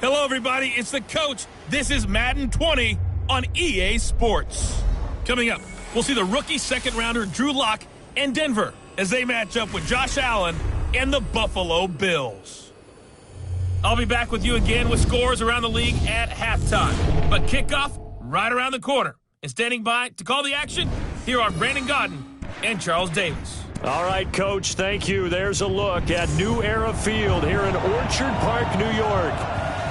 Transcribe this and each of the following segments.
Hello, everybody. It's the coach. This is Madden 20 on EA Sports. Coming up, we'll see the rookie second-rounder Drew Lock and Denver as they match up with Josh Allen and the Buffalo Bills. I'll be back with you again with scores around the league at halftime. But kickoff right around the corner. And standing by to call the action, here are Brandon Gaudin and Charles Davis. All right, Coach, thank you. There's a look at New Era Field here in Orchard Park, New York.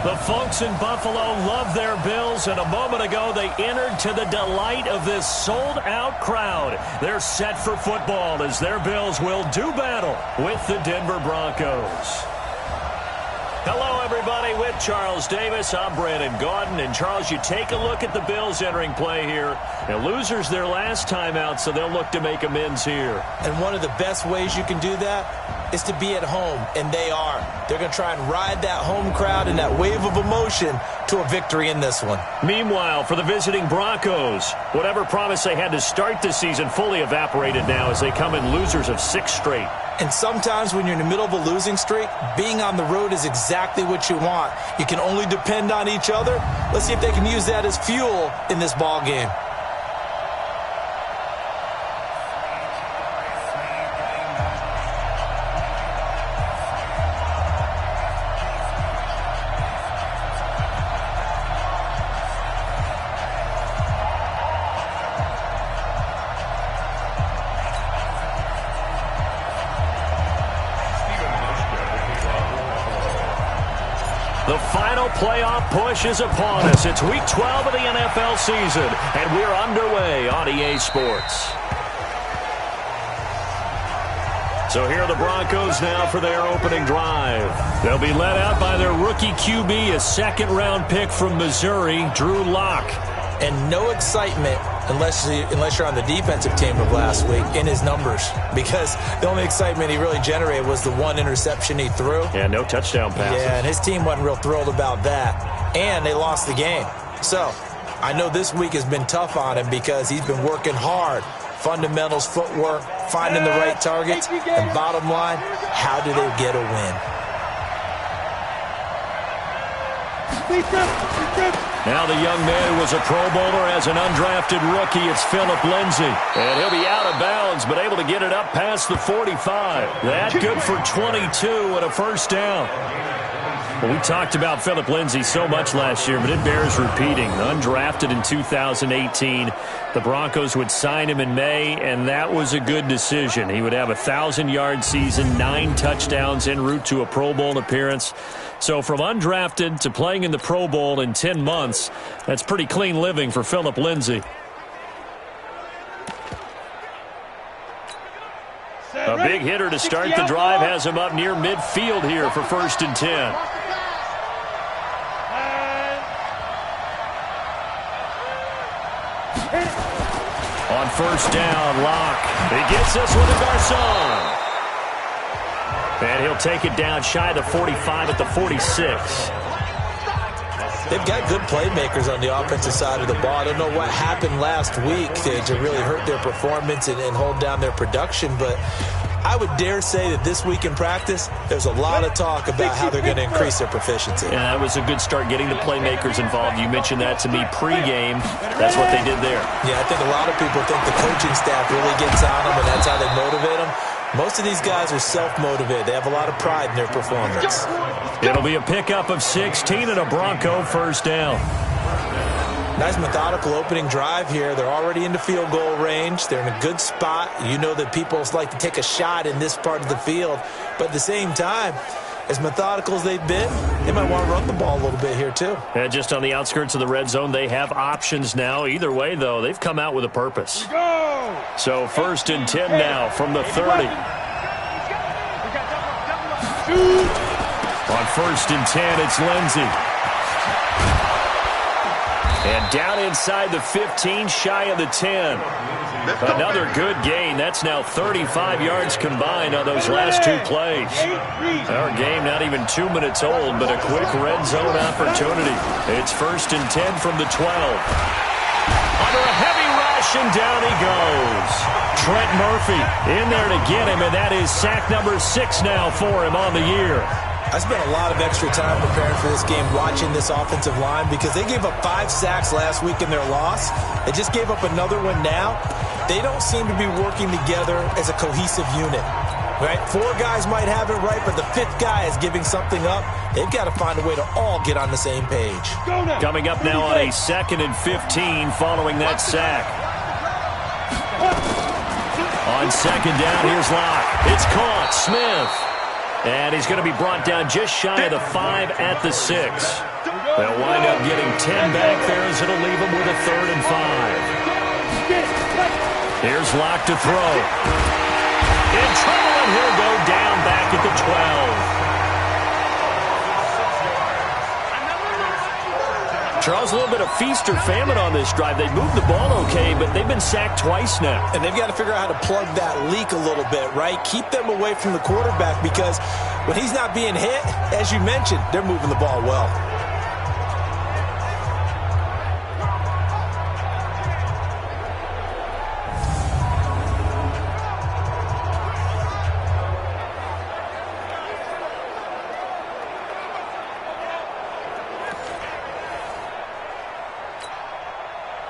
The folks in Buffalo love their Bills, and a moment ago they entered to the delight of this sold-out crowd. They're set for football as their Bills will do battle with the Denver Broncos. Hello, everybody. With Charles Davis, I'm Brandon Gaudin. And, Charles, you take a look at the Bills entering play here. And losers their last time out, so they'll look to make amends here. And one of the best ways you can do that is to be at home, and they are. They're going to try and ride that home crowd and that wave of emotion to a victory in this one. Meanwhile, for the visiting Broncos, whatever promise they had to start the season fully evaporated now as they come in losers of 6 straight. And sometimes when you're in the middle of a losing streak, being on the road is exactly what you want. You can only depend on each other. Let's see if they can use that as fuel in this ball game. The final playoff push is upon us. It's Week 12 of the NFL season, and we're underway on EA Sports. So here are the Broncos now for their opening drive. They'll be led out by their rookie QB, a second-round pick from Missouri, Drew Lock. And no excitement unless you're on the defensive team of last week in his numbers, because the only excitement he really generated was the one interception he threw. Yeah, no touchdown passes. Yeah, and his team wasn't real thrilled about that, and they lost the game. So I know this week has been tough on him because he's been working hard. Fundamentals, footwork, finding the right targets, and bottom line, how do they get a win? Now the young man who was a Pro Bowler as an undrafted rookie, it's Phillip Lindsay. And he'll be out of bounds, but able to get it up past the 45. That good for 22 and a first down. Well, we talked about Phillip Lindsay so much last year, but it bears repeating. Undrafted in 2018. The Broncos would sign him in May, and that was a good decision. He would have a 1,000-yard season, 9 touchdowns en route to a Pro Bowl appearance. So from undrafted to playing in the Pro Bowl in 10 months, that's pretty clean living for Phillip Lindsay. A big hitter to start the drive has him up near midfield here for 1st and 10. On 1st down, Lock. He gets this with a Garcon. And he'll take it down shy of the 45 at the 46. They've got good playmakers on the offensive side of the ball. I don't know what happened last week to really hurt their performance and hold down their production, but I would dare say that this week in practice, there's a lot of talk about how they're going to increase their proficiency. Yeah, that was a good start getting the playmakers involved. You mentioned that to me pregame. That's what they did there. Yeah, I think a lot of people think the coaching staff really gets on them, and that's how they motivate them. Most of these guys are self-motivated. They have a lot of pride in their performance. It'll be a pickup of 16 and a Bronco first down. Nice methodical opening drive here. They're already into field goal range. They're in a good spot. You know that people like to take a shot in this part of the field. But at the same time, as methodical as they've been, they might want to run the ball a little bit here too. And just on the outskirts of the red zone, they have options now. Either way, though, they've come out with a purpose. So 1st and 10 now from the 30. On 1st and 10, it's Lindsay. And down inside the 15, shy of the 10. Another good gain. That's now 35 yards combined on those last 2 plays. Our game not even 2 minutes old, but a quick red zone opportunity. It's 1st and 10 from the 12. Under a heavy rush, and down he goes. Trent Murphy in there to get him, and that is sack number 6 now for him on the year. I spent a lot of extra time preparing for this game watching this offensive line because they gave up 5 sacks last week in their loss. They just gave up another one now. They don't seem to be working together as a cohesive unit. Right? 4 guys might have it right, but the 5th guy is giving something up. They've got to find a way to all get on the same page. Coming up now on a 2nd and 15 following that sack. On 2nd down, here's Locke. It's caught. Smith. And he's going to be brought down just shy of the 5 at the 6. They'll wind up getting 10 back there as it'll leave them with a 3rd and 5. Here's Locke to throw. In trouble, and he'll go down back at the 12. Charles, a little bit of feast or famine on this drive. They moved the ball okay, but they've been sacked twice now. And they've got to figure out how to plug that leak a little bit, right? Keep them away from the quarterback because when he's not being hit, as you mentioned, they're moving the ball well.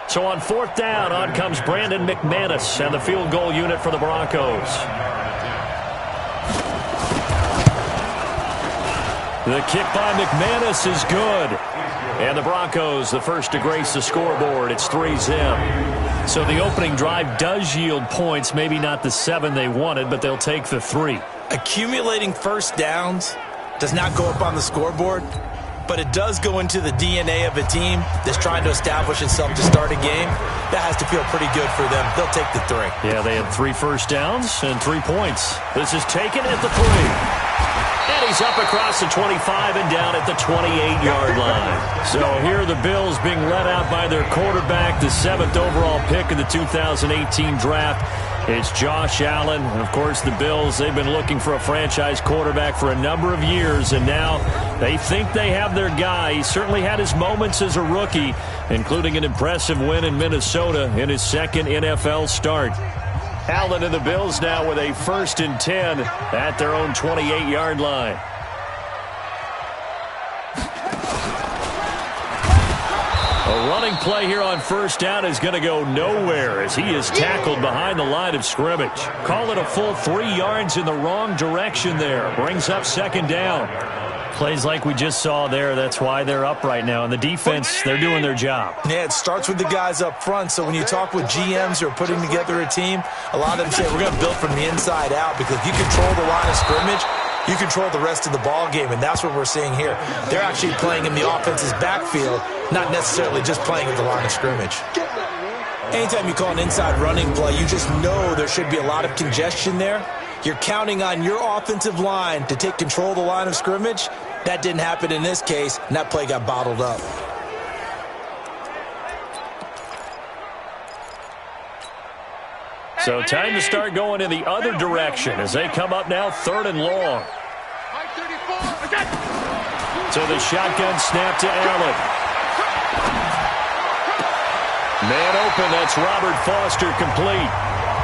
So on 4th down, on comes Brandon McManus and the field goal unit for the Broncos. The kick by McManus is good. And the Broncos, the first to grace the scoreboard. It's 3-zip. So the opening drive does yield points, maybe not the 7 they wanted, but they'll take the 3. Accumulating first downs does not go up on the scoreboard, but it does go into the DNA of a team that's trying to establish itself to start a game. That has to feel pretty good for them. They'll take the 3. Yeah, they had 3 first downs and 3 points. This is taken at the 3. And he's up across the 25 and down at the 28-yard line. So here are the Bills being led out by their quarterback, the 7th overall pick of the 2018 draft. It's Josh Allen. And, of course, the Bills, they've been looking for a franchise quarterback for a number of years, and now they think they have their guy. He certainly had his moments as a rookie, including an impressive win in Minnesota in his 2nd NFL start. Allen and the Bills now with a 1st and 10 at their own 28-yard line. A running play here on 1st down is going to go nowhere as he is tackled behind the line of scrimmage. Call it a full 3 yards in the wrong direction there. Brings up 2nd down. Plays like we just saw there, that's why they're up right now. And the defense, they're doing their job. Yeah, it starts with the guys up front. So when you talk with GMs who are putting together a team, a lot of them say we're going to build from the inside out because if you control the line of scrimmage, you control the rest of the ball game, and that's what we're seeing here. They're actually playing in the offense's backfield, not necessarily just playing at the line of scrimmage. Anytime you call an inside running play, you just know there should be a lot of congestion there. You're counting on your offensive line to take control of the line of scrimmage. That didn't happen in this case, and that play got bottled up. So time to start going in the other direction as they come up now 3rd and long. So the shotgun snap to Allen. Man open, that's Robert Foster complete.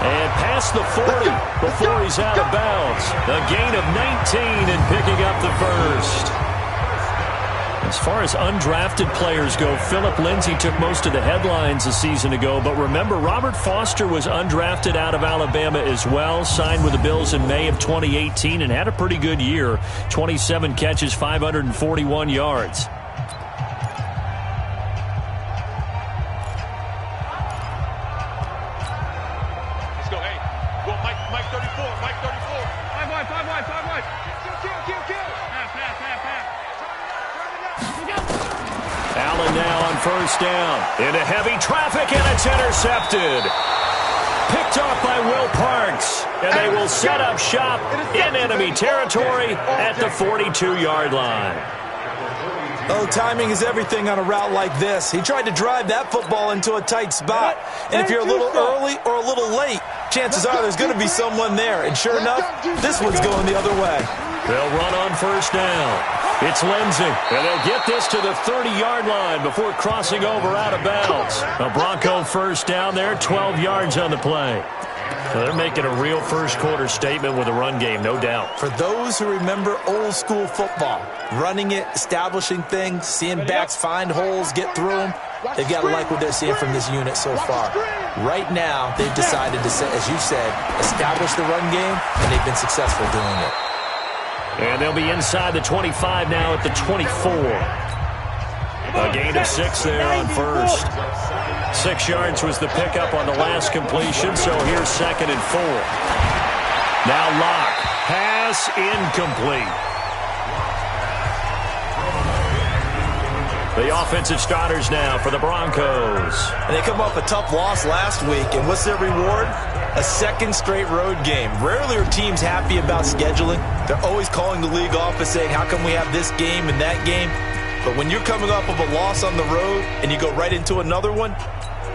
And past the 40 before he's out of bounds. A gain of 19 and picking up the 1st. As far as undrafted players go, Philip Lindsay took most of the headlines a season ago. But remember, Robert Foster was undrafted out of Alabama as well. Signed with the Bills in May of 2018 and had a pretty good year. 27 catches, 541 yards. Allen now on 1st down. Into heavy traffic, and it's intercepted. Picked off by Will Parks. And they will set up shop in enemy territory at the 42-yard line. Oh, timing is everything on a route like this. He tried to drive that football into a tight spot. And if you're a little early or a little late, chances are there's going to be someone there. And sure enough, this one's going the other way. They'll run on 1st down. It's Lindsay, and they'll get this to the 30-yard line before crossing over out of bounds. A Bronco 1st down there, 12 yards on the play. They're making a real first-quarter statement with a run game, no doubt. For those who remember old-school football, running it, establishing things, seeing backs find holes, get through them, they've got to like what they're seeing from this unit so far. Right now, they've decided to, as you said, establish the run game, and they've been successful doing it. And they'll be inside the 25 now at the 24. A gain of 6 there on first. 6 yards was the pickup on the last completion, so here's 2nd and 4. Now Locke. Pass incomplete. The offensive starters now for the Broncos. And they come off a tough loss last week, and what's their reward? A second straight road game. Rarely are teams happy about scheduling. They're always calling the league office saying, how come we have this game and that game? But when you're coming off of a loss on the road and you go right into another one,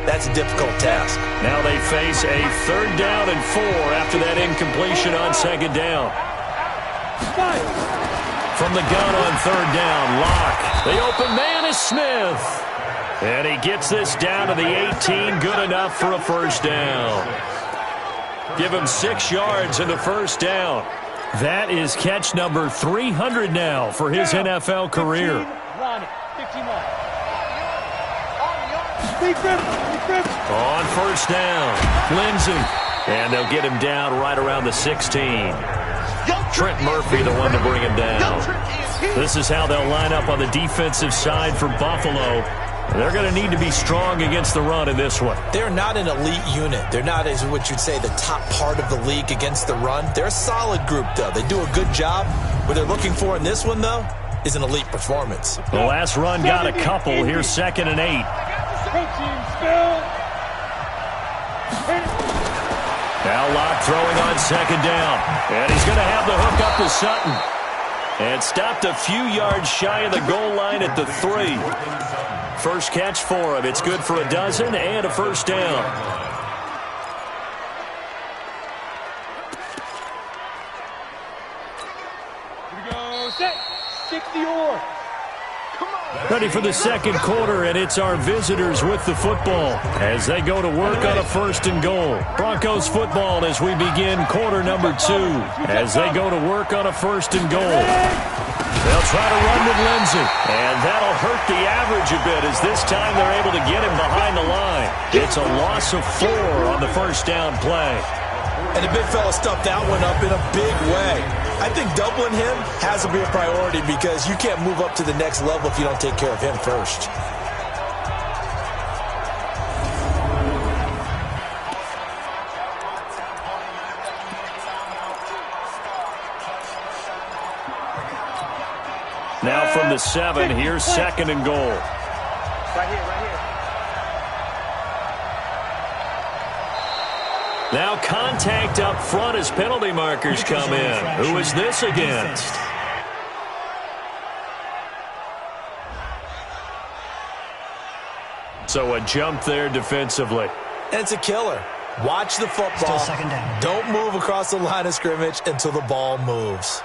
that's a difficult task. Now they face a 3rd down and 4 after that incompletion on 2nd down. From the gun on 3rd down, Locke. The open man is Smith. And he gets this down to the 18, good enough for a 1st down. Give him 6 yards in the 1st down. That is catch number 300 now for his NFL career. On 1st down, Lindsey. And they'll get him down right around the 16. Trent Murphy, the one to bring him down. This is how they'll line up on the defensive side for Buffalo. They're going to need to be strong against the run in this one. They're not an elite unit. They're not, as what you'd say, the top part of the league against the run. They're a solid group, though. They do a good job. What they're looking for in this one, though, is an elite performance. The last run got a couple. Here's 2nd and 8. Now Locke throwing on 2nd down. And he's going to have the hook up to Sutton. And stopped a few yards shy of the goal line at the 3. First catch for him. It's good for a dozen and a 1st down. Here we go. Set. 60-or. Ready for the 2nd quarter, and it's our visitors with the football as they go to work on a 1st and goal. Broncos football as we begin quarter number 2 as they go to work on a 1st and goal. They'll try to run with Lindsey, and that'll hurt the average a bit as this time they're able to get him behind the line. It's a loss of 4 on the 1st down play. And the big fella stuffed that one up in a big way. I think doubling him has to be a priority because you can't move up to the next level if you don't take care of him first. Now from the 7, here's 2nd and goal. Right here. Now contact up front as penalty markers come in. Who is this against? So a jump there defensively. And it's a killer. Watch the football. Still 2nd down. Don't move across the line of scrimmage until the ball moves.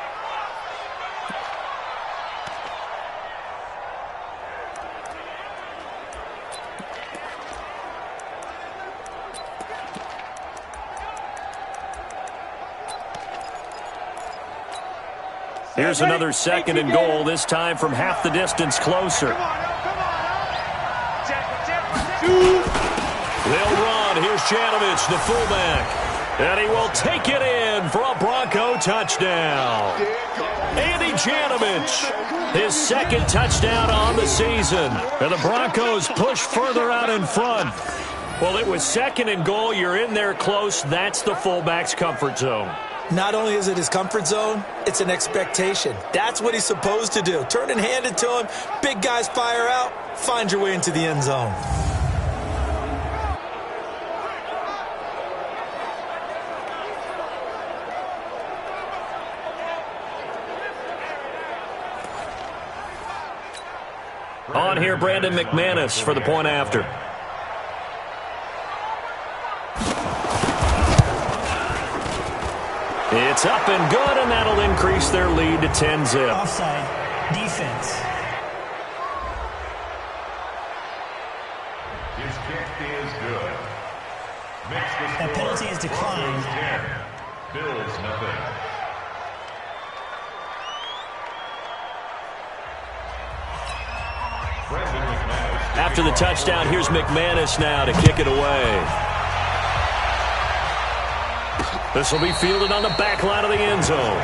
Here's another 2nd and goal, this time from half the distance closer. They'll run. Here's Janovich, the fullback. And he will take it in for a Bronco touchdown. Andy Janovich, his 2nd touchdown on the season. And the Broncos push further out in front. Well, it was 2nd and goal. You're in there close. That's the fullback's comfort zone. Not only is it his comfort zone, it's an expectation. That's what he's supposed to do. Turn and hand it to him. Big guys fire out. Find your way into the end zone. On here, Brandon McManus for the point after. It's up and good, and that'll increase their lead to 10-zip. Offside. Defense. His kick is good. That penalty is declined. Bills, nothing. After the touchdown, here's McManus now to kick it away. This will be fielded on the back line of the end zone.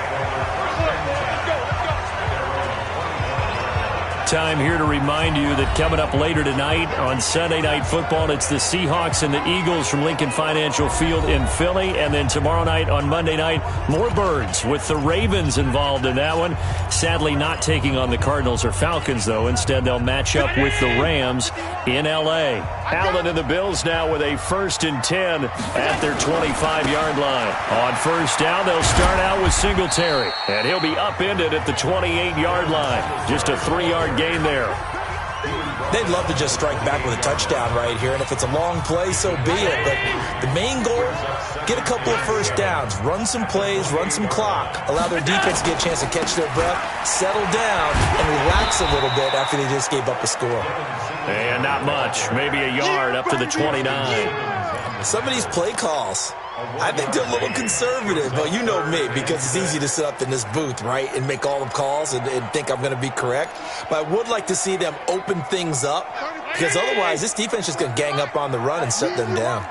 Time here to remind you that coming up later tonight on Sunday Night Football, it's the Seahawks and the Eagles from Lincoln Financial Field in Philly. And then tomorrow night on Monday night, more Birds with the Ravens involved in that one. Sadly not taking on the Cardinals or Falcons, though. Instead, they'll match up with the Rams in L.A. Allen and the Bills now with a 1st and 10 at their 25-yard line. On first down, they'll start out with Singletary. And he'll be upended at the 28-yard line. Just a 3-yard gain there. They'd love to just strike back with a touchdown right here, and if it's a long play, so be it. But the main goal, get a couple of first downs, run some plays, run some clock, allow their defense to get a chance to catch their breath, settle down, and relax a little bit after they just gave up a score. And not much, maybe a yard up to the 29. Some of these play calls, I think they're a little conservative, but you know me, because it's easy to sit up in this booth, right, and make all the calls and think I'm going to be correct. But I would like to see them open things up, because otherwise this defense is going to gang up on the run and shut them down.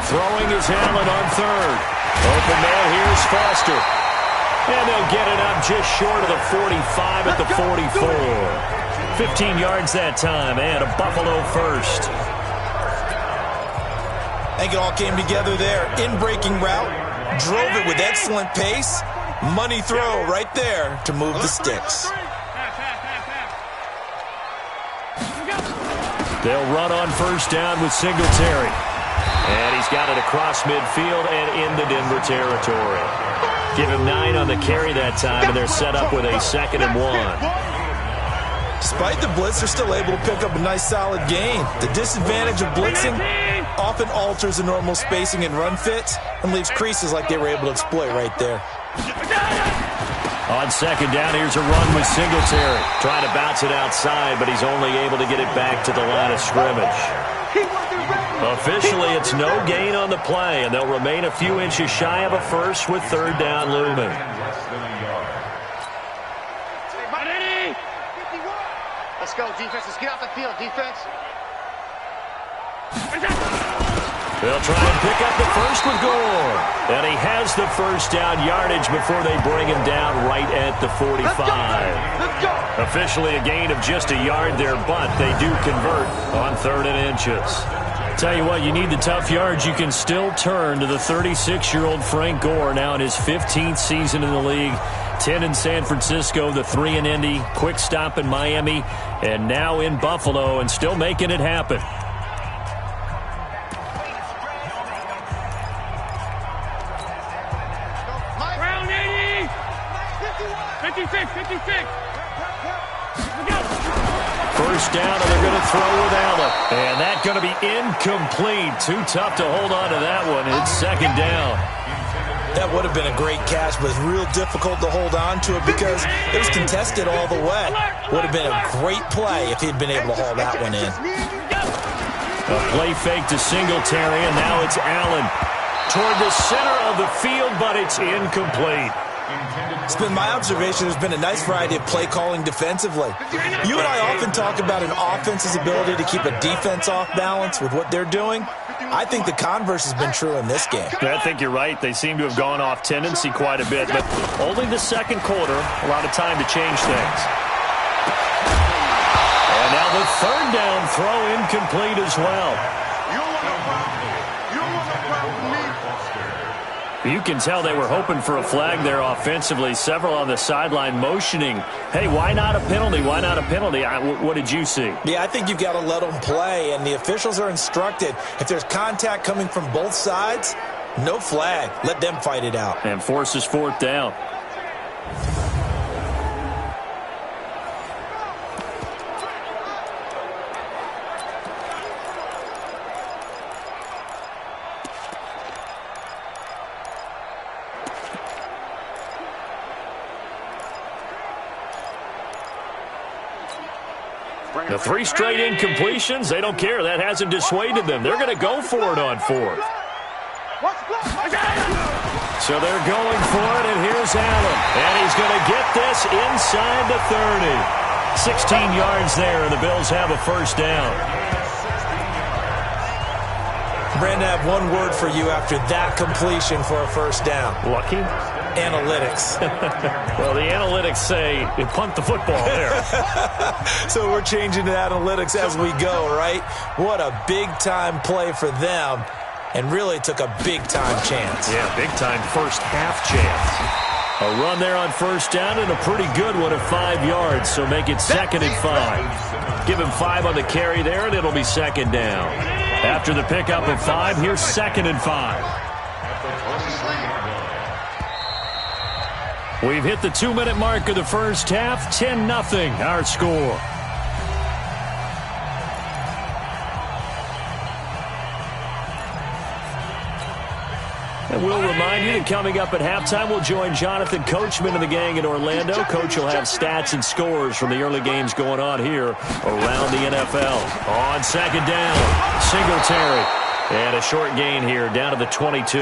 Throwing is Allen on third. Open man, here's Foster. And they'll get it up just short of the 45 at the 44. 15 yards that time, and a Buffalo first. I think it all came together there. In-breaking route, drove it with excellent pace. Money throw right there to move the sticks. They'll run on first down with Singletary. And he's got it across midfield and into Denver territory. Give him 9 on the carry that time, and they're set up with a 2nd and 1. Despite the blitz, they're still able to pick up a nice solid gain. The disadvantage of blitzing often alters the normal spacing and run fits and leaves creases like they were able to exploit right there. On 2nd down, here's a run with Singletary. Trying to bounce it outside, but he's only able to get it back to the line of scrimmage. Officially, it's no gain on the play, and they'll remain a few inches shy of a first with 3rd down looming. Let's go, defense. Let's get off the field, defense. They'll try and pick up the first with Gore. And he has the first down yardage before they bring him down right at the 45. Let's go. Officially a gain of just a yard there, but they do convert on 3rd and inches. Tell you what, you need the tough yards. You can still turn to the 36-year-old Frank Gore, now in his 15th season in the league. 10 in San Francisco, the 3 in Indy, quick stop in Miami, and now in Buffalo, and still making it happen. Brown 80! 56, 56! First down, and they're going to throw with Allen. And that's going to be incomplete. Too tough to hold on to that one. It's 2nd down. That would have been a great catch, but it's real difficult to hold on to it because it was contested all the way. Would have been a great play if he'd been able to haul that one in. A play fake to Singletary, and now it's Allen toward the center of the field, but it's incomplete. It's been my observation there's been a nice variety of play calling defensively. You and I often talk about an offense's ability to keep a defense off balance with what they're doing. I think the converse has been true in this game. I think you're right. They seem to have gone off tendency quite a bit, but only the 2nd quarter, a lot of time to change things. And now the 3rd down throw incomplete as well. You can tell they were hoping for a flag there offensively. Several on the sideline motioning, hey, why not a penalty? Why not a penalty? What did you see? Yeah, I think you've got to let them play, and the officials are instructed. If there's contact coming from both sides, no flag. Let them fight it out. And forces 4th down. The 3 straight incompletions, they don't care. That hasn't dissuaded them. They're going to go for it on 4th. So they're going for it, and here's Allen. And he's going to get this inside the 30. 16 yards there, and the Bills have a first down. Brandon, I have one word for you after that completion for a first down. Lucky? Analytics. Well, the analytics say punt the football there. So we're changing to analytics as we go, right? What a big-time play for them, and really took a big-time chance. Yeah, big-time first half chance. A run there on first down and a pretty good one at 5 yards, so make it 2nd and 5. Give him 5 on the carry there, and it'll be 2nd down. After the pickup of 5, here's 2nd and 5. We've hit the 2-minute mark of the first half. 10-0 our score. And we'll remind you that coming up at halftime, we'll join Jonathan Coachman and the gang in Orlando. Coach will have stats and scores from the early games going on here around the NFL. On 2nd down, Singletary. And a short gain here down to the 22.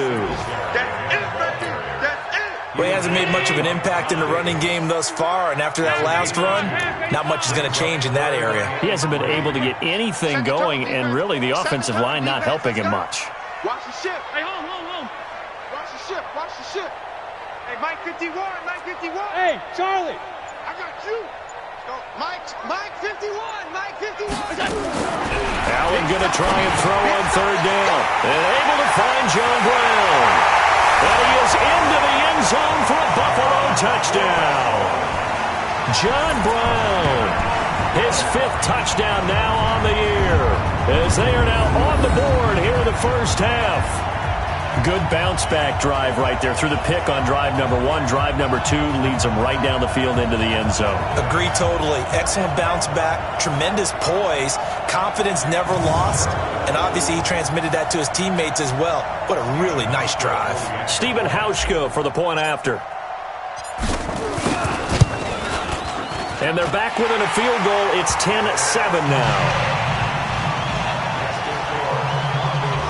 Well, he hasn't made much of an impact in the running game thus far, and after that last run, not much is going to change in that area. He hasn't been able to get anything going, and really the offensive line not helping him much. Watch the ship. Hey, hold. Watch the ship. Hey, Mike 51. Hey, Charlie. I got you. Mike 51. Allen going to try and throw on 3rd down. And able to find John Brown. And he is into the end zone for a Buffalo touchdown. John Brown, his 5th touchdown now on the year, as they are now on the board here in the first half. Good bounce-back drive right there through the pick on drive number 1. Drive number 2 leads them right down the field into the end zone. Agree totally. Excellent bounce back, tremendous poise, confidence never lost, and obviously he transmitted that to his teammates as well. What a really nice drive. Stephen Hauschka for the point after. And they're back within a field goal. It's 10-7 now.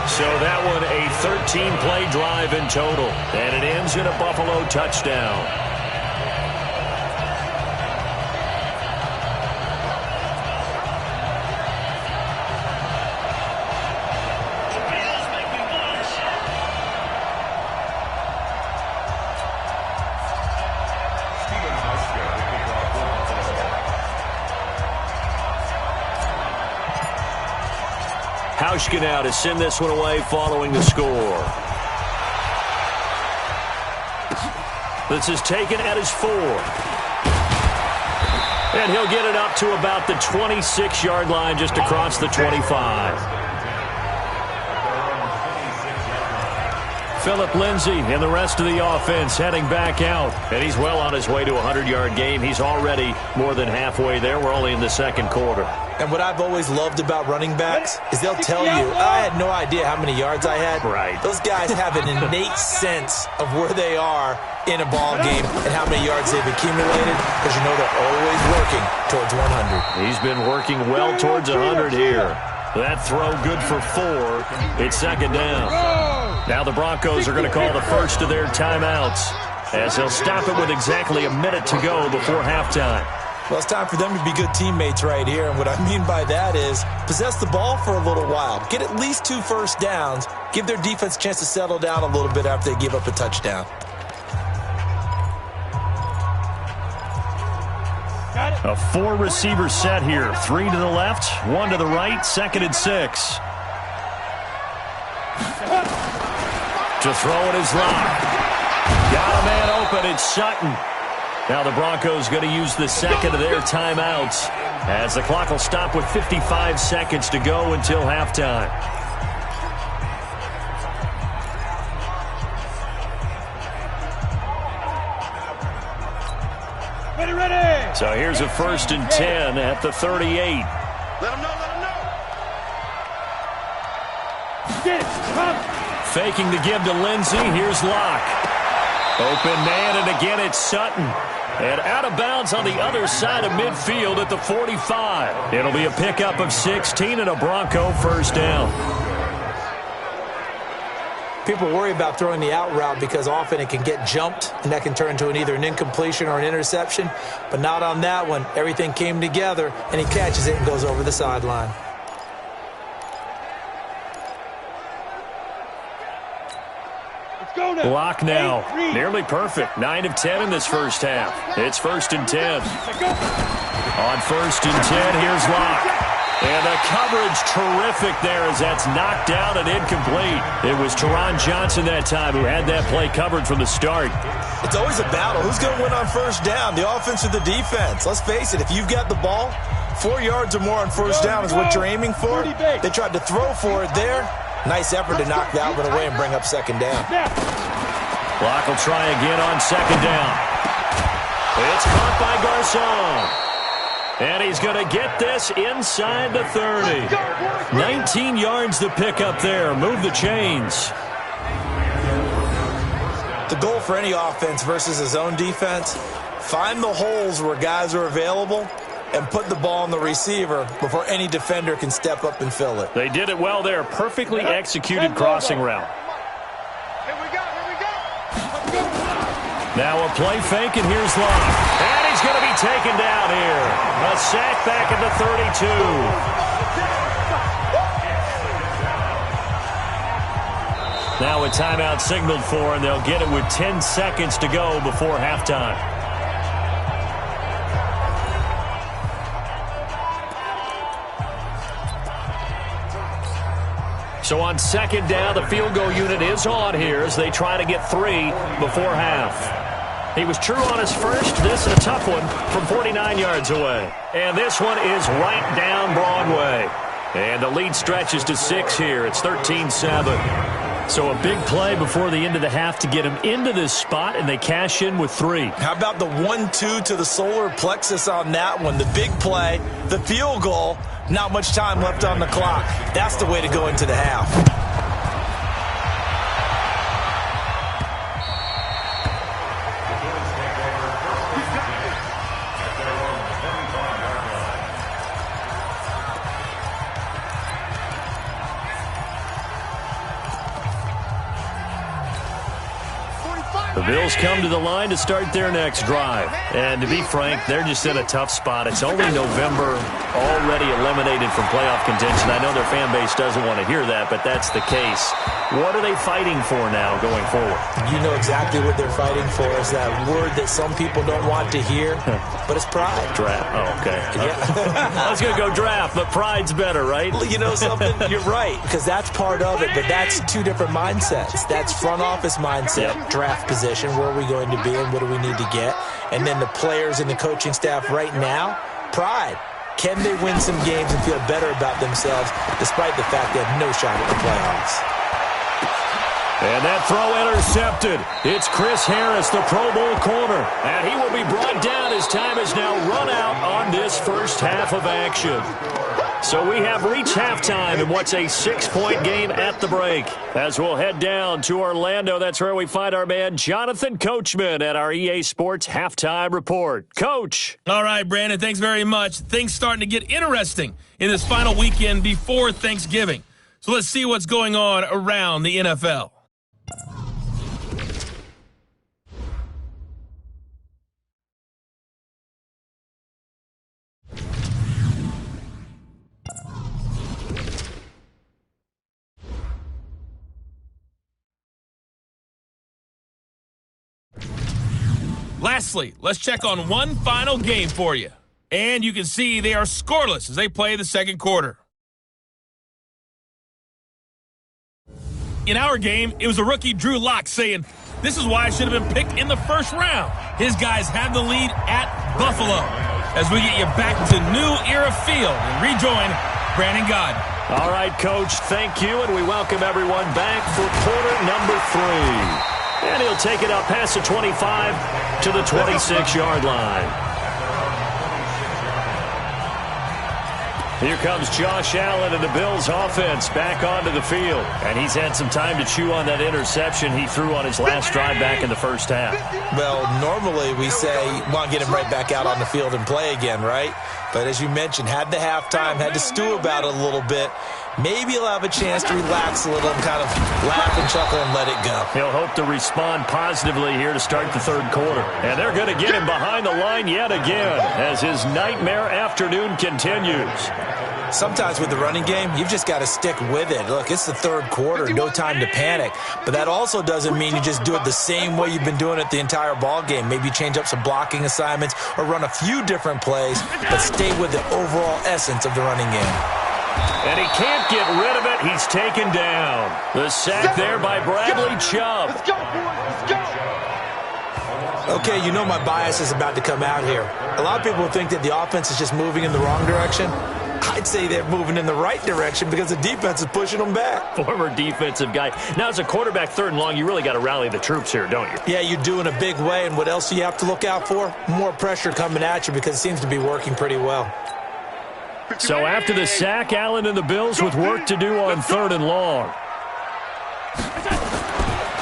So that one a 13-play drive in total. And it ends in a Buffalo touchdown. Hauschka now to send this one away following the score. This is taken at his 4. And he'll get it up to about the 26-yard line just across the 25. Philip Lindsay and the rest of the offense heading back out. And he's well on his way to a 100-yard game. He's already more than halfway there. We're only in the 2nd quarter. And what I've always loved about running backs is they'll tell you, I had no idea how many yards I had. Right. Those guys have an innate sense of where they are in a ball game and how many yards they've accumulated, because you know they're always working towards 100. He's been working well towards 100 here. That throw good for 4. It's 2nd down. Now the Broncos are going to call the first of their timeouts, as they'll stop it with exactly a minute to go before halftime. Well, it's time for them to be good teammates right here. And what I mean by that is possess the ball for a little while. Get at least 2 first downs. Give their defense a chance to settle down a little bit after they give up a touchdown. A 4-receiver set here. 3 to the left, 1 to the right, 2nd and 6. To throw it is Locke. Got a man open. It's Sutton. Now the Broncos going to use the 2nd of their timeouts, as the clock will stop with 55 seconds to go until halftime. Ready. So here's a 1st and 10 at the 38. Let him know. Get it. Come. Faking the give to Lindsey. Here's Locke. Open man, and again it's Sutton. And out of bounds on the other side of midfield at the 45. It'll be a pickup of 16 and a Bronco first down. People worry about throwing the out route because often it can get jumped, and that can turn into either an incompletion or an interception. But not on that one. Everything came together, and he catches it and goes over the sideline. Block now. Nearly perfect. 9 of 10 in this first half. It's 1st and 10. On 1st and 10, here's Locke. And the coverage terrific there as that's knocked down and incomplete. It was Teron Johnson that time who had that play covered from the start. It's always a battle. Who's going to win on first down, the offense or the defense? Let's face it, if you've got the ball, 4 yards or more on first down is what you're aiming for. They tried to throw for it there. Nice effort to knock that one away and bring up second down. Locke will try again on second down. It's caught by Garcon. And he's going to get this inside the 30. 19 yards to pick up there. Move the chains. The goal for any offense versus his own defense, find the holes where guys are available and put the ball on the receiver before any defender can step up and fill it. They did it well there. Perfectly executed crossing route. Here we go. Now a play fake, and here's Locke. And he's going to be taken down here. A sack back at the 32. Now a timeout signaled for, and they'll get it with 10 seconds to go before halftime. So on second down, the field goal unit is on here as they try to get 3 before half. He was true on his first. This is a tough one from 49 yards away. And this one is right down Broadway. And the lead stretches to 6 here. It's 13-7. So a big play before the end of the half to get him into this spot, and they cash in with 3. How about the 1-2 to the solar plexus on that one? The big play, the field goal, not much time left on the clock. That's the way to go into the half. The Bills come to the line to start their next drive. And to be frank, they're just in a tough spot. It's only November, already eliminated from playoff contention. I know their fan base doesn't want to hear that, but that's the case. What are they fighting for now going forward? You know exactly what they're fighting for. Is that word that some people don't want to hear, but it's pride. Draft. Oh, okay. Yeah. I was going to go draft, but pride's better, right? Well, you know something? You're right, because that's part of it, but that's 2 different mindsets. That's front office mindset, draft position. Where are we going to be and what do we need to get? And then the players and the coaching staff right now, pride. Can they win some games and feel better about themselves despite the fact they have no shot at the playoffs? And that throw intercepted. It's Chris Harris, the Pro Bowl corner. And he will be brought down as time is now run out on this first half of action. So we have reached halftime in what's a 6-point game at the break. As we'll head down to Orlando, that's where we find our man Jonathan Coachman at our EA Sports Halftime Report. Coach. All right, Brandon, thanks very much. Things starting to get interesting in this final weekend before Thanksgiving. So let's see what's going on around the NFL. Lastly, let's check on one final game for you. And you can see they are scoreless as they play the second quarter. In our game, it was a rookie Drew Lock saying, "This is why I should have been picked in the first round." His guys have the lead at Buffalo. As we get you back to New Era Field and rejoin Brandon Gaudin. All right, Coach, thank you, and we welcome everyone back for quarter number 3. And he'll take it up past the 25 to the 26-yard line. Here comes Josh Allen and the Bills offense back onto the field. And he's had some time to chew on that interception he threw on his last drive back in the first half. Well, normally we say, want to get him right back out on the field and play again, right? But as you mentioned, had the halftime, had to stew about it a little bit. Maybe he'll have a chance to relax a little and kind of laugh and chuckle and let it go. He'll hope to respond positively here to start the third quarter. And they're going to get him behind the line yet again as his nightmare afternoon continues. Sometimes with the running game, you've just got to stick with it. Look, it's the third quarter, no time to panic. But that also doesn't mean you just do it the same way you've been doing it the entire ball game. Maybe change up some blocking assignments or run a few different plays, but stay with the overall essence of the running game. And he can't get rid of it. He's taken down. The sack there by Bradley Chubb. Let's go, boys. Let's go. Okay, you know my bias is about to come out here. A lot of people think that the offense is just moving in the wrong direction. I'd say they're moving in the right direction because the defense is pushing them back. Former defensive guy. Now, as a quarterback, third and long, you really got to rally the troops here, don't you? Yeah, you do in a big way. And what else do you have to look out for? More pressure coming at you because it seems to be working pretty well. So after the sack, Allen and the Bills with work to do on third and long.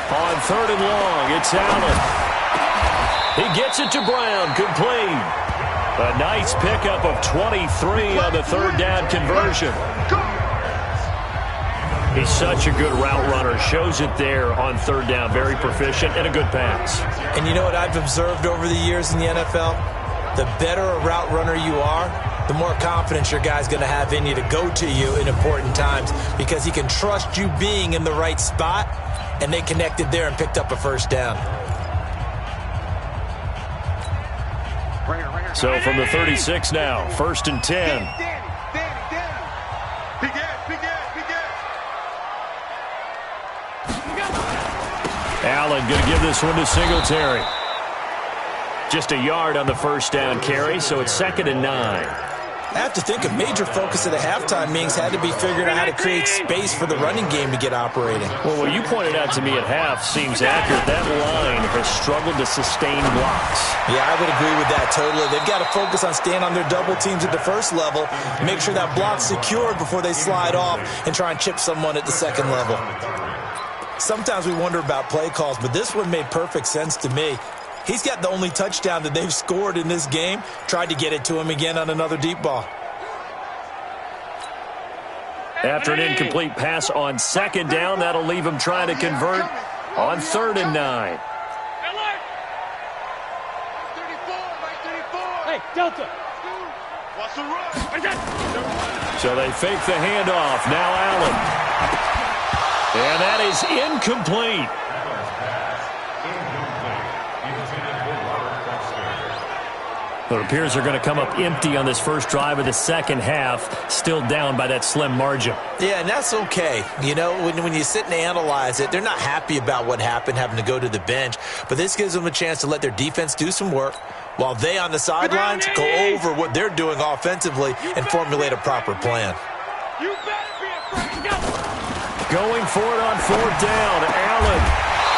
On third and long, it's Allen. He gets it to Brown, complete. A nice pickup of 23 on the third down conversion. He's such a good route runner. Shows it there on third down. Very proficient and a good pass. And you know what I've observed over the years in the NFL? The better a route runner you are, the more confidence your guy's going to have in you to go to you in important times because he can trust you being in the right spot, and they connected there and picked up a first down. So from the 36 now, 1st and 10. Allen going to give this one to Singletary. Just a yard on the first down carry, so it's 2nd and 9. I have to think a major focus of the halftime meetings had to be figuring out how to create space for the running game to get operating. Well, what you pointed out to me at half seems accurate. That line has struggled to sustain blocks. Yeah, I would agree with that totally. They've got to focus on staying on their double teams at the first level, make sure that block's secured before they slide off and try and chip someone at the second level. Sometimes we wonder about play calls, but this one made perfect sense to me. He's got the only touchdown that they've scored in this game. Tried to get it to him again on another deep ball. After an incomplete pass on 2nd down, that'll leave him trying to convert on 3rd and 9. Hey, Delta. So they fake the handoff. Now Allen. And that is incomplete. It appears they're going to come up empty on this first drive of the second half, still down by that slim margin. Yeah, and that's okay. You know, when you sit and analyze it, they're not happy about what happened, having to go to the bench. But this gives them a chance to let their defense do some work while they on the sidelines go over what they're doing offensively and formulate a proper plan. You better be afraid. Going for it on 4th down, Allen.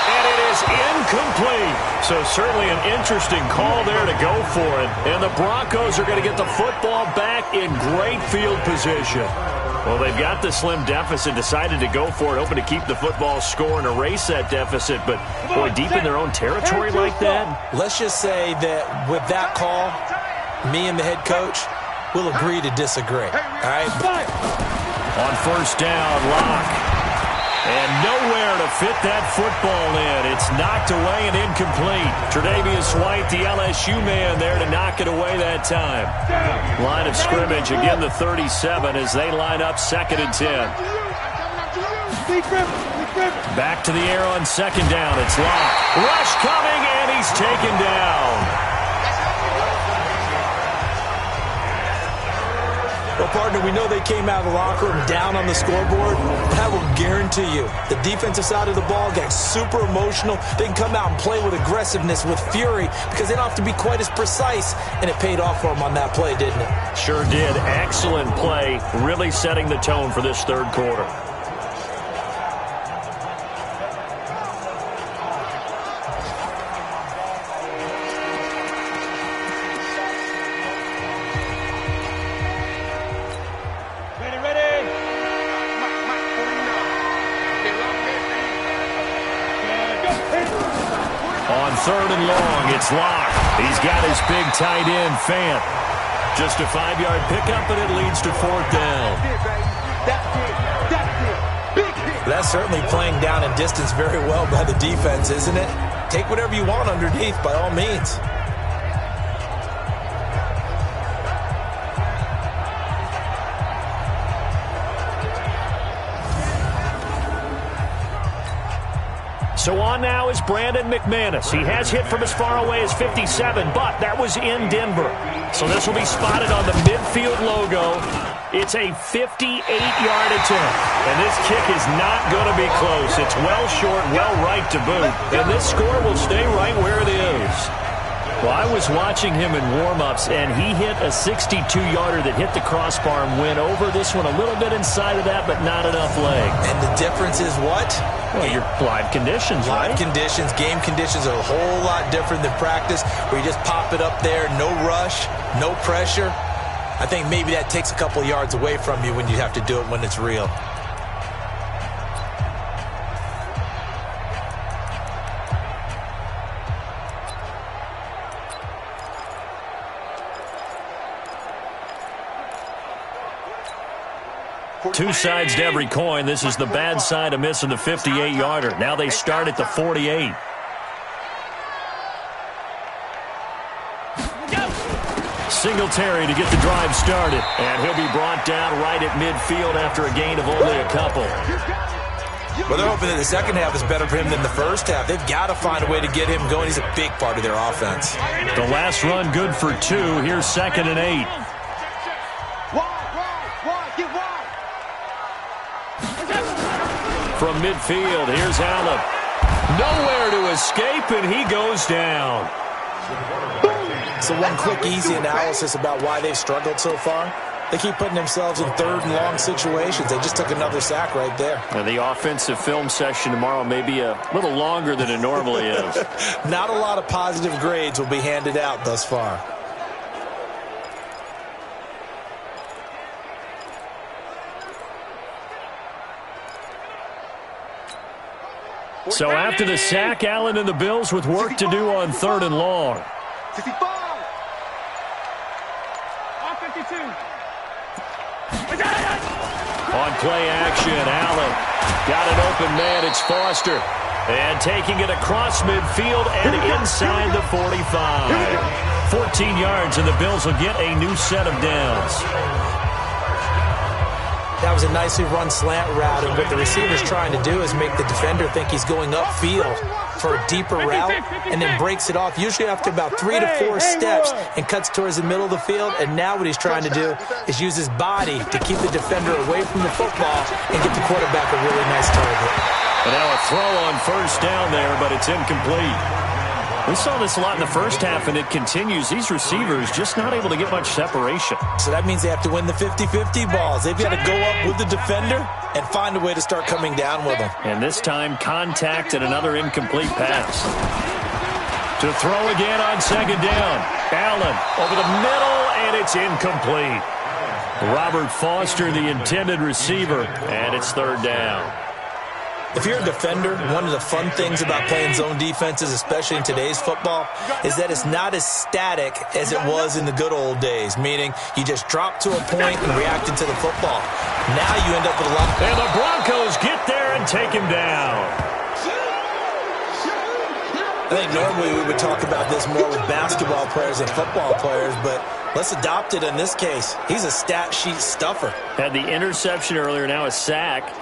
And it is incomplete. So certainly an interesting call there to go for it. And the Broncos are going to get the football back in great field position. Well, they've got the slim deficit, decided to go for it, hoping to keep the football score and erase that deficit. But, boy, deep in their own territory like that. Let's just say that with that call, me and the head coach will agree to disagree. All right? On 1st down, Locke. And nowhere to fit that football in. It's knocked away and incomplete. Tre'Davious White, the LSU man, there to knock it away that time. Line of scrimmage, again the 37 as they line up 2nd and 10. Back to the air on 2nd down. It's Locke. Rush coming, and he's taken down. Well, partner, we know they came out of the locker room down on the scoreboard, but I will guarantee you the defensive side of the ball got super emotional. They can come out and play with aggressiveness, with fury, because they don't have to be quite as precise, and it paid off for them on that play, didn't it? Sure did. Excellent play, really setting the tone for this third quarter. third and long. It's Locke. He's got his big tight end, Fant. Just a 5-yard pickup, and it leads to fourth down. That's certainly playing down in distance very well by the defense, isn't it? Take whatever you want underneath, by all means. So on now is Brandon McManus. He has hit from as far away as 57, but that was in Denver. So this will be spotted on the midfield logo. It's a 58-yard attempt, and this kick is not going to be close. It's well short, well right to boot, and this score will stay right where it is. Well, I was watching him in warm-ups, and he hit a 62-yarder that hit the crossbar and went over. This one a little bit inside of that, but not enough leg. And the difference is what? Well, your live conditions, right? Live conditions, game conditions are a whole lot different than practice, where you just pop it up there, no rush, no pressure. I think maybe that takes a couple yards away from you when you have to do it when it's real. Two sides to every coin. This is the bad side of missing the 58-yarder. Now they start at the 48. Singletary to get the drive started. And he'll be brought down right at midfield after a gain of only a couple. Well, they're hoping that the second half is better for him than the first half. They've got to find a way to get him going. He's a big part of their offense. The last run good for 2. Here's 2nd and 8. From midfield, here's Allen. Nowhere to escape, and he goes down. So one quick, easy analysis about why they've struggled so far. They keep putting themselves in third and long situations. They just took another sack right there. And the offensive film session tomorrow may be a little longer than it normally is. Not a lot of positive grades will be handed out thus far. So after the sack, Allen and the Bills with work to do on 3rd and long. 65. On 52. On play action, Allen got an open man. It's Foster. And taking it across midfield and inside the 45. 14 yards, and the Bills will get a new set of downs. That was a nicely run slant route, and what the receiver's trying to do is make the defender think he's going upfield for a deeper route, and then breaks it off, usually after about 3 to 4 steps, and cuts towards the middle of the field. And now what he's trying to do is use his body to keep the defender away from the football and get the quarterback a really nice target. And now a throw on 1st down there, but it's incomplete. We saw this a lot in the first half, and it continues. These receivers just not able to get much separation. So that means they have to win the 50-50 balls. They've got to go up with the defender and find a way to start coming down with them. And this time, contact and another incomplete pass. To throw again on 2nd down. Allen over the middle, and it's incomplete. Robert Foster, the intended receiver, and it's 3rd down. If you're a defender, one of the fun things about playing zone defenses, especially in today's football, is that it's not as static as it was in the good old days, meaning you just drop to a point and reacted to the football. Now you end up with a lot. And the Broncos get there and take him down. I think normally we would talk about this more with basketball players and football players, but let's adopt it in this case. He's a stat sheet stuffer. Had the interception earlier, now a sack.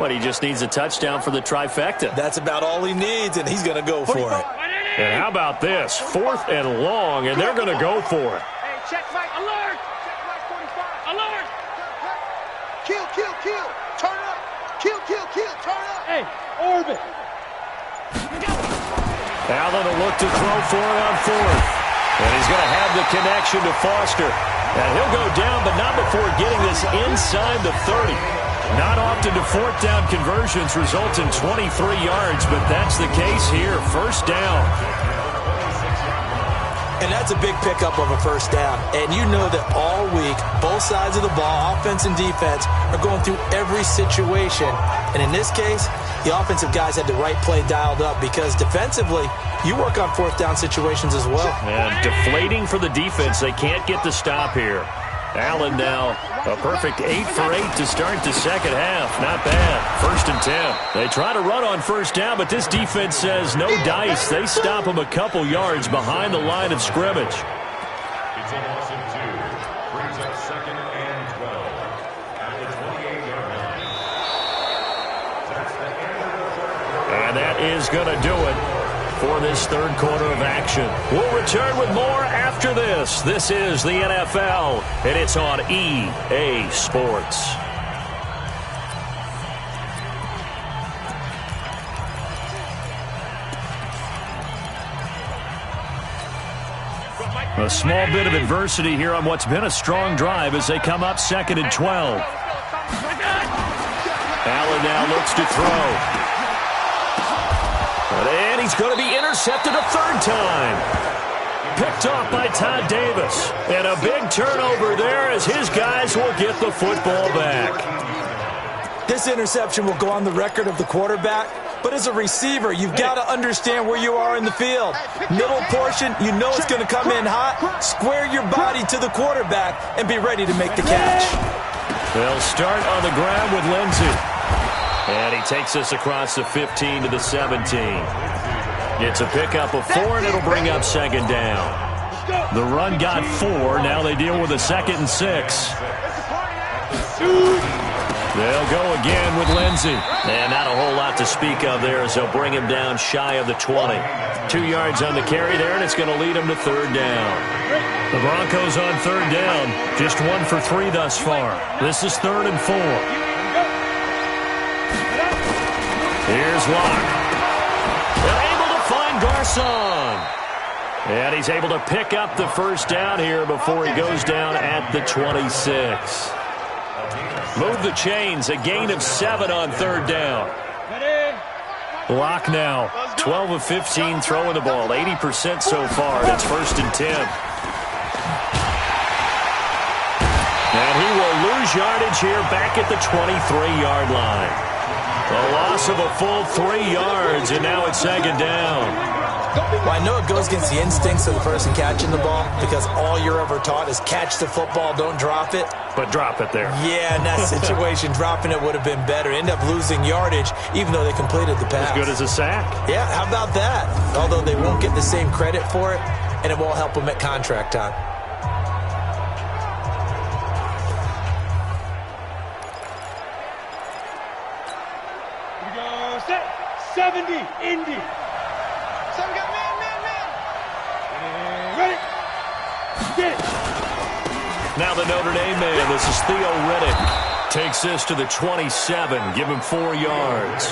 What, he just needs a touchdown for the trifecta. That's about all he needs, and he's going to go for it. And how about this? 4th and long, and they're going to go for it. Hey, check right, alert! Check right 45, alert! Kill, kill, kill, turn up! Kill, kill, kill, turn up! Hey, orbit! Allen will look to throw for it on 4th. And he's going to have the connection to Foster. And he'll go down, but not before getting this inside the 30. Not often do 4th down conversions result in 23 yards, but that's the case here. 1st down. And that's a big pickup of a first down. And you know that all week, both sides of the ball, offense and defense, are going through every situation. And in this case, the offensive guys had the right play dialed up because defensively, you work on fourth down situations as well. And deflating for the defense. They can't get the stop here. Allen now a perfect 8 for 8 to start the second half. Not bad. 1st and 10. They try to run on first down, but this defense says no dice. They stop them a couple yards behind the line of scrimmage. It's a loss of 2. Brings up 2nd and 12 at the 28-yard line. That's the end of the third. And that is going to do it for this third quarter of action. We'll return with more after this. This is the NFL, and it's on EA Sports. A small bit of adversity here on what's been a strong drive as they come up 2nd and 12. Allen now looks to throw. And he's going to be intercepted a third time. Picked off by Todd Davis. And a big turnover there as his guys will get the football back. This interception will go on the record of the quarterback, but as a receiver, you've got to understand where you are in the field. Middle portion, you know it's going to come in hot. Square your body to the quarterback and be ready to make the catch. They'll start on the ground with Lindsey. And he takes us across the 15 to the 17. It's a pickup of 4, and it'll bring up 2nd down. The run got 4. Now they deal with a 2nd and 6. They'll go again with Lindsey. And not a whole lot to speak of there as they'll bring him down shy of the 20. 2 yards on the carry there, and it's going to lead him to 3rd down. The Broncos on 3rd down. Just 1 for 3 thus far. This is 3rd and 4. Here's Locke. And able to find Garcon. And he's able to pick up the first down here before he goes down at the 26. Move the chains. A gain of 7 on 3rd down. Locke now 12 of 15 throwing the ball. 80% so far. That's 1st and 10. And he will lose yardage here back at the 23-yard line. A loss of a full 3 yards, and now it's 2nd down. Well, I know it goes against the instincts of the person catching the ball because all you're ever taught is catch the football, don't drop it. But drop it there. Yeah, in that situation, dropping it would have been better. End up losing yardage, even though they completed the pass. As good as a sack. Yeah, how about that? Although they won't get the same credit for it, and it won't help them at contract time. Set 70, Indy. Some got man. Ready? Get it. Now the Notre Dame man, this is Theo Riddick. Takes this to the 27, give him 4 yards.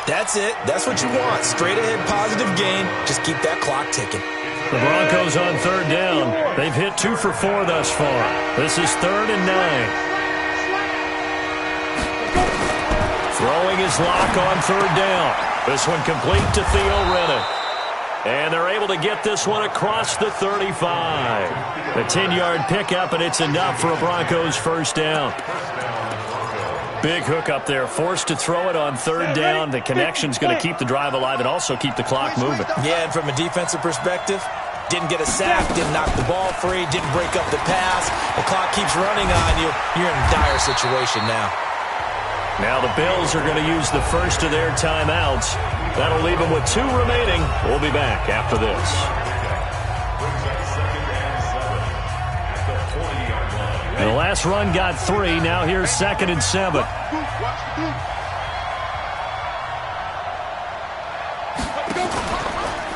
That's it. That's what you want. Straight ahead positive gain. Just keep that clock ticking. The Broncos on 3rd down. They've hit 2 for 4 thus far. This is 3rd and 9. Throwing his Locke on 3rd down. This one complete to Theo Riddick. And they're able to get this one across the 35. A 10-yard pickup, and it's enough for a Broncos first down. Big hook up there. Forced to throw it on 3rd down. The connection's going to keep the drive alive and also keep the clock moving. Yeah, and from a defensive perspective, didn't get a sack, didn't knock the ball free, didn't break up the pass. The clock keeps running on you. You're in a dire situation now. Now the Bills are going to use the first of their timeouts. That'll leave them with 2 remaining. We'll be back after this. And the last run got 3. Now here's 2nd and 7.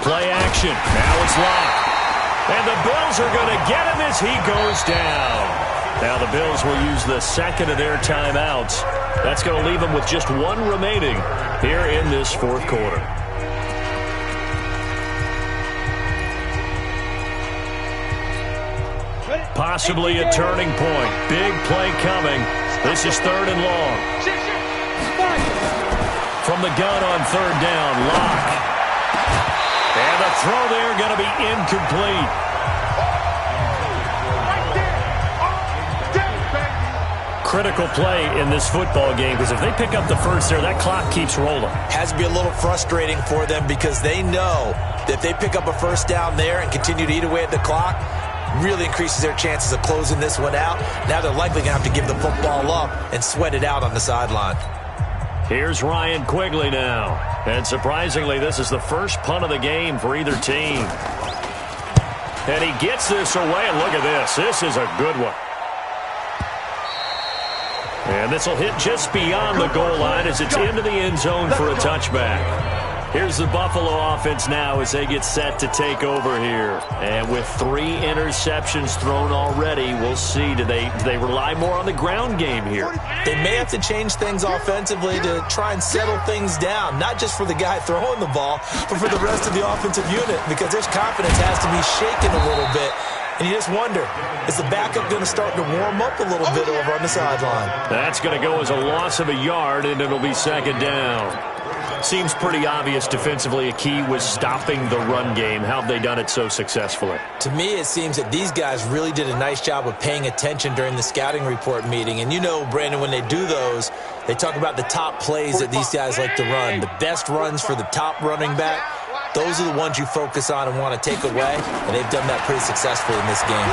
Play action. Now it's Locke. And the Bills are going to get him as he goes down. Now the Bills will use the second of their timeouts. That's going to leave them with just 1 remaining here in this 4th quarter. Possibly a turning point. Big play coming. This is 3rd and long. From the gun on 3rd down, Locke. And the that throw there going to be incomplete. Critical play in this football game, because if they pick up the first there, that clock keeps rolling. Has to be a little frustrating for them because they know that if they pick up a first down there and continue to eat away at the clock, really increases their chances of closing this one out. Now they're likely going to have to give the football up and sweat it out on the sideline. Here's Ryan Quigley now. And surprisingly, this is the first punt of the game for either team. And he gets this away, and look at this. This is a good one. And this will hit just beyond the goal line as it's into the end zone for a touchback. Here's the Buffalo offense now as they get set to take over here. And with 3 interceptions thrown already, we'll see. Do they rely more on the ground game here? They may have to change things offensively to try and settle things down, not just for the guy throwing the ball, but for the rest of the offensive unit, because their confidence has to be shaken a little bit. And you just wonder, is the backup going to start to warm up a little bit over on the sideline? That's going to go as a loss of a yard, and it'll be second down. Seems pretty obvious defensively a key was stopping the run game. How have they done it so successfully? To me, it seems that these guys really did a nice job of paying attention during the scouting report meeting. And you know, Brandon, when they do those, they talk about the top plays that these guys like to run, the best runs for the top running back. Those are the ones you focus on and want to take away, and they've done that pretty successfully in this game.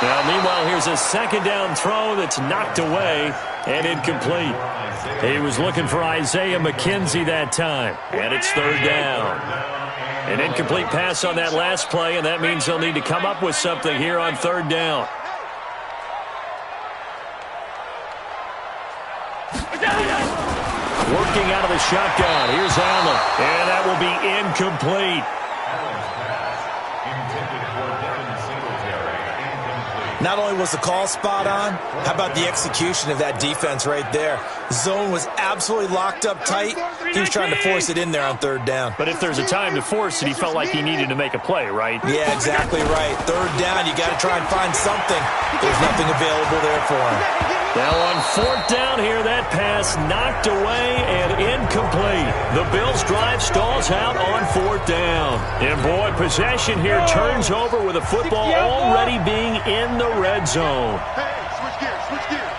Now, meanwhile, here's a second down throw that's knocked away and incomplete. He was looking for Isaiah McKenzie that time, and it's third down. An incomplete pass on that last play, and that means they'll need to come up with something here on third down. Working out of the shotgun. Here's Allen. And that will be incomplete. Not only was the call spot on, how about the execution of that defense right there? Zone was absolutely locked up tight. He was trying to force it in there on third down. But if there's a time to force it, he felt like he needed to make a play, right? Yeah, exactly right. Third down, you got to try and find something. There's nothing available there for him. Now on fourth down here, that pass knocked away and incomplete. The Bills' drive stalls out on fourth down. And boy, possession here turns over with the football already being in the red zone. Hey, switch gears, switch gears.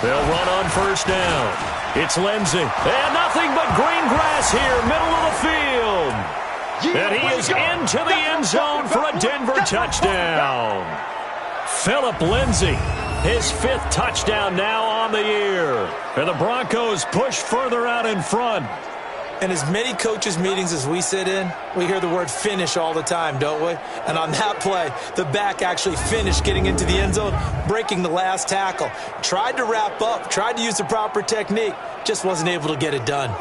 They'll run on first down. It's Lindsey. And nothing but green grass here, middle of the field. And he is into the end zone for a Denver touchdown. Philip Lindsey, his 5th touchdown now on the year. And the Broncos push further out in front. And as many coaches' meetings as we sit in, we hear the word finish all the time, don't we? And on that play, the back actually finished getting into the end zone, breaking the last tackle. Tried to wrap up, tried to use the proper technique, just wasn't able to get it done.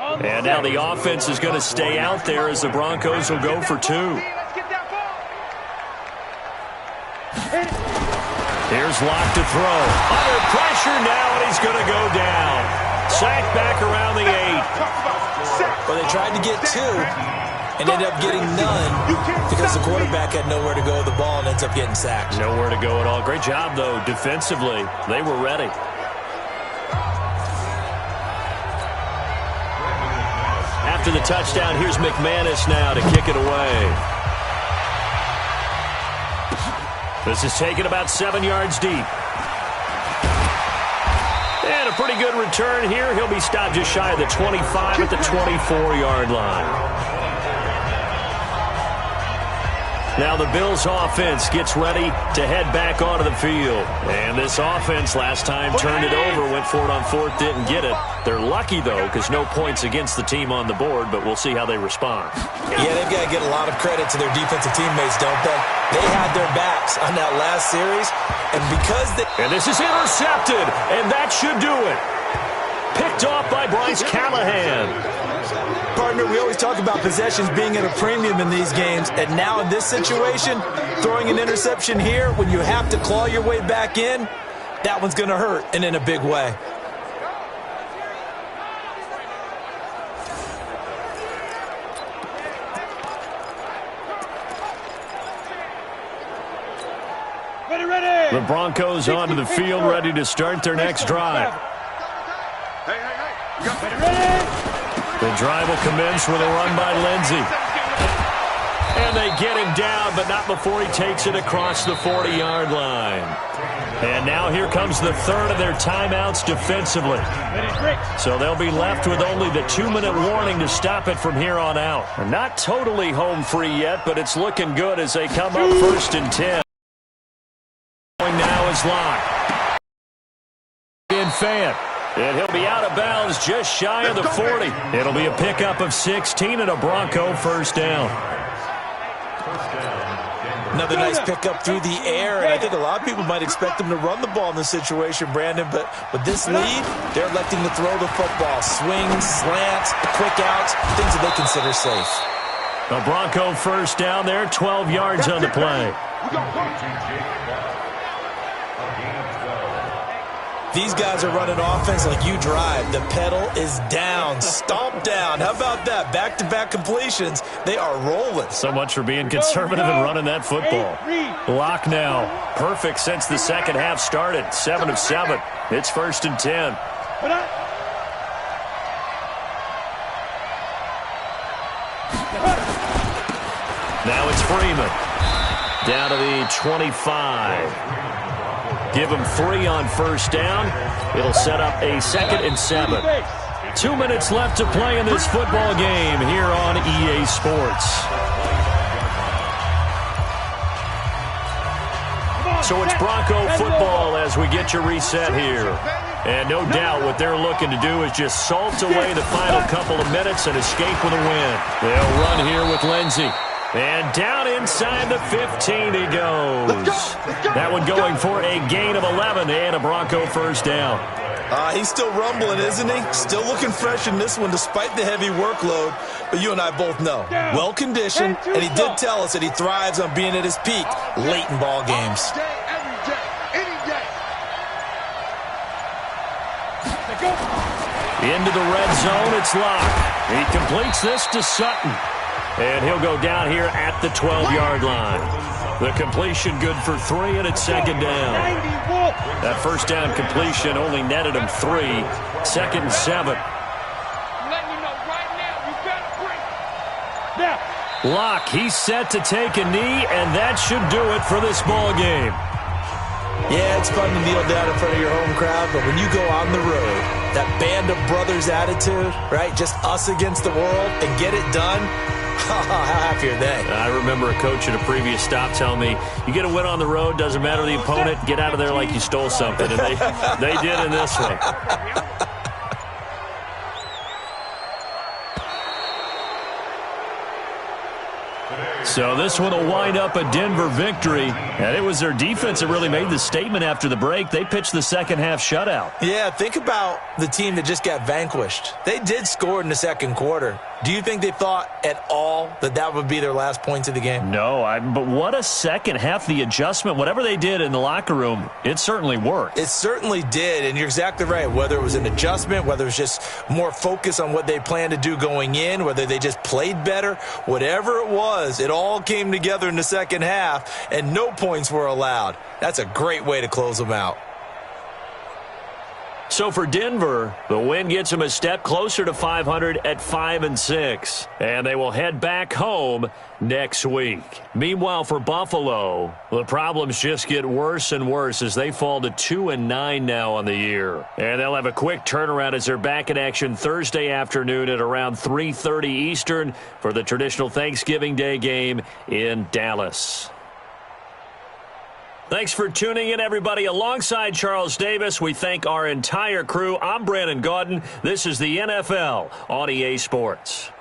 And now the offense is going to stay out there as the Broncos will go for 2. Here's Locke to throw. Under pressure now, and he's going to go down. Sacked back around the 8. Well, they tried to get 2 and ended up getting none because the quarterback had nowhere to go with the ball and ends up getting sacked. Nowhere to go at all. Great job, though, defensively. They were ready. After the touchdown, here's McManus now to kick it away. This is taken about 7 yards deep. And a pretty good return here. He'll be stopped just shy of the 25 at the 24-yard line. Now the Bills offense gets ready to head back onto the field. And this offense last time turned it over, went for it on fourth, didn't get it. They're lucky, though, because no points against the team on the board, but we'll see how they respond. Yeah, they've got to get a lot of credit to their defensive teammates, don't they? They had their backs on that last series, and because they... And this is intercepted, and that should do it. Picked off by Bryce Callahan. Partner, we always talk about possessions being at a premium in these games, and now in this situation, throwing an interception here when you have to claw your way back in, that one's going to hurt, and in a big way. Ready, ready. The Broncos onto the field, ready to start their next drive. The drive will commence with a run by Lindsey. And they get him down, but not before he takes it across the 40-yard line. And now here comes the third of their timeouts defensively. So they'll be left with only the 2-minute warning to stop it from here on out. Not totally home free yet, but it's looking good as they come up 1st and 10. Now is Locke. In Fant. And he'll be out of bounds just shy of the 40. It'll be a pickup of 16 and a Bronco first down. Another nice pickup through the air, and I think a lot of people might expect them to run the ball in this situation, Brandon, but with this lead, they're electing to throw the football. Swings, slants, quick outs, things that they consider safe. A Bronco first down there, 12 yards on the play. These guys are running offense like you drive. The pedal is down, stomp down. How about that? Back-to-back completions. They are rolling. So much for being conservative and running that football. Locke now. Perfect since the second half started. 7 of 7. It's 1st and 10. Now it's Freeman. Down to the 25. Give him 3 on first down. It'll set up a 2nd and 7. 2 minutes left to play in this football game here on EA Sports. So it's Bronco football as we get you reset here. And no doubt what they're looking to do is just salt away the final couple of minutes and escape with a win. They'll run here with Lindsey. And down inside the 15 he goes. That one going for a gain of 11 and a Bronco first down. He's still rumbling, isn't he? Still looking fresh in this one despite the heavy workload. But you and I both know, well-conditioned, and he did tell us that he thrives on being at his peak late in ball games. Into the red zone, it's Locke. He completes this to Sutton. And he'll go down here at the 12-yard line. The completion good for 3, and it's 2nd down. That first down completion only netted him 3. 2nd and 7. Locke, he's set to take a knee, and that should do it for this ball game. Yeah, it's fun to kneel down in front of your home crowd, but when you go on the road, that band of brothers attitude, right? Just us against the world and get it done. How happy are they? I remember a coach at a previous stop telling me, you get a win on the road, doesn't matter the opponent, get out of there like you stole something. And they did in this one. So this one will wind up a Denver victory. And it was their defense that really made the statement after the break. They pitched the second half shutout. Yeah, think about the team that just got vanquished. They did score in the second quarter. Do you think they thought at all that that would be their last points of the game? No, but what a second half. The adjustment, whatever they did in the locker room, it certainly worked. It certainly did, and you're exactly right. Whether it was an adjustment, whether it was just more focus on what they planned to do going in, whether they just played better, whatever it was, it all came together in the second half, and no points were allowed. That's a great way to close them out. So for Denver, the win gets them a step closer to 500 at 5-6. And they will head back home next week. Meanwhile, for Buffalo, the problems just get worse and worse as they fall to 2-9 now on the year. And they'll have a quick turnaround as they're back in action Thursday afternoon at around 3:30 Eastern for the traditional Thanksgiving Day game in Dallas. Thanks for tuning in, everybody. Alongside Charles Davis, we thank our entire crew. I'm Brandon Gaudin. This is the NFL on EA Sports.